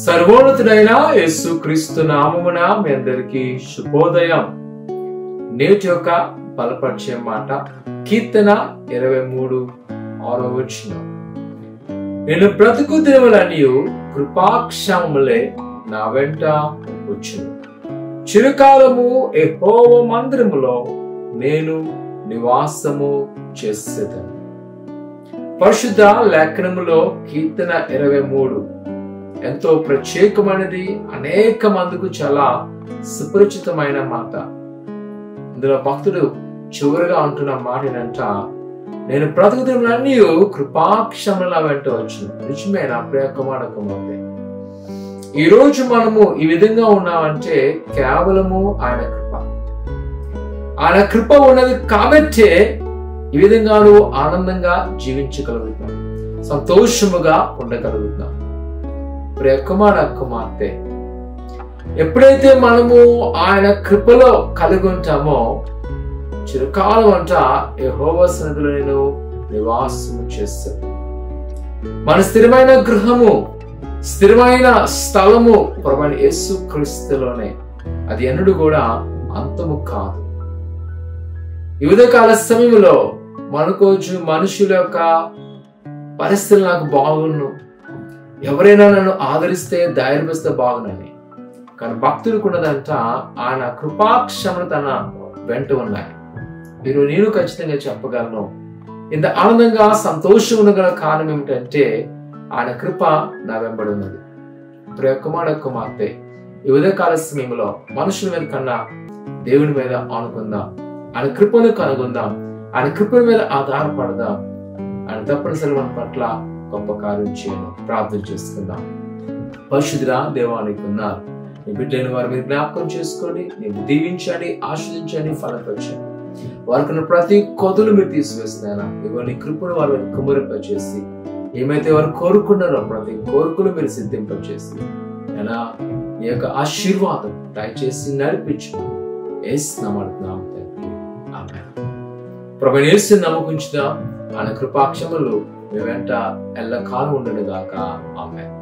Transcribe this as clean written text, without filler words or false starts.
సర్వోన్నతుడైన యేసుక్రీస్తు నామమున మీ అందరికీ శుభోదయం. నేటి యొక్క బలపరిచే మాట కీర్తన 23:6. నేను బ్రతుకు దినములనియు కృపాక్షేమములే నా వెంట వచ్చును. చిరకాలము యెహోవా మందిరములో నేను నివాసము చేసేదను. పరిశుద్ధ లేఖనములో కీర్తన 23 ఎంతో ప్రత్యేకమైనది, అనేక మందికి చాలా సుపరిచితమైన మాట. ఇందులో భక్తుడు చివరిగా అంటున్న మాట ఏంటంట, నేను బ్రతుకు దినములన్నీ కృపాక్షేమముల వెంట వచ్చును. నిజమైన ప్రియకుమారకుమార్తె, ఈ రోజు మనము ఈ విధంగా ఉన్నామంటే కేవలము ఆయన కృప. ఆయన కృప ఉన్నది కాబట్టే ఈ విధంగా నువ్వు ఆనందంగా జీవించగలుగుతున్నావు, సంతోషముగా ఉండగలుగుతున్నావు. ప్రియ కుమార కుమార్తె, ఎప్పుడైతే మనము ఆయన కృపలో కలిగి ఉంటామో చిరకాలం అంట యెహోవా సన్నిధిలో నేను నివాసము చేస్తాను. మన స్థిరమైన గృహము, స్థిరమైన స్థలము ప్రభువైన యేసుక్రీస్తులోనే. అది ఎన్నడూ కూడా అంతము కాదు. ఈ ఉదయకాల సమయంలో మనకోజు మనుషుల యొక్క పరిస్థితులు నాకు బాగున్ను, ఎవరైనా నన్ను ఆదరిస్తే ధైర్యమిస్తే బాగునని. కానీ భక్తులకు ఉన్నదంట ఆయన కృపాక్షేమములు తన వెంట ఉన్నాయి. మీరు నేను ఖచ్చితంగా చెప్పగలను, ఇంత ఆనందంగా సంతోషం ఉండగల కారణం ఏమిటంటే ఆయన కృప నా వెంబడి ఉన్నది. ప్రియ కుమార కుమార్తె, ఈ ఉదయకాల సమయంలో మనుషుల మీద కన్నా దేవుని మీద ఆనుకుందాం, ఆయన కృపను కనుగొందాం, ఆయన కృప మీద ఆధారపడదాం. ఆయన తప్పనిసరి మన పట్ల గొప్ప కార్యం చేయను. ప్రార్థన చేసుకుందాం. పరిశుద్ధుడా దేవానికి ఉన్నారు నీ బిడ్డైన వారి మీద జ్ఞాపకం చేసుకోండి, నేను దీవించండి, ఆశ్రయించండి, ఫలపరచండి. వారికి ప్రతి కొదులు మీరు తీసివేస్తున్నారా, ఇగో నీ కృపను వారిని కుమ్మరింపచేసి ఏమైతే వారు కోరుకున్నారో ప్రతి కోరికలు మీరు సిద్ధింపచేసి అయినా నీ యొక్క ఆశీర్వాదం దయచేసి నడిపించు. ఏస్తున్నాం ప్రభువైన యేసుని నమ్మకుంచుదాం. ఆయన కృపాక్షేమములు మీ వెంట ఎల్లకాలం ఉండను గాక. ఆమేన్.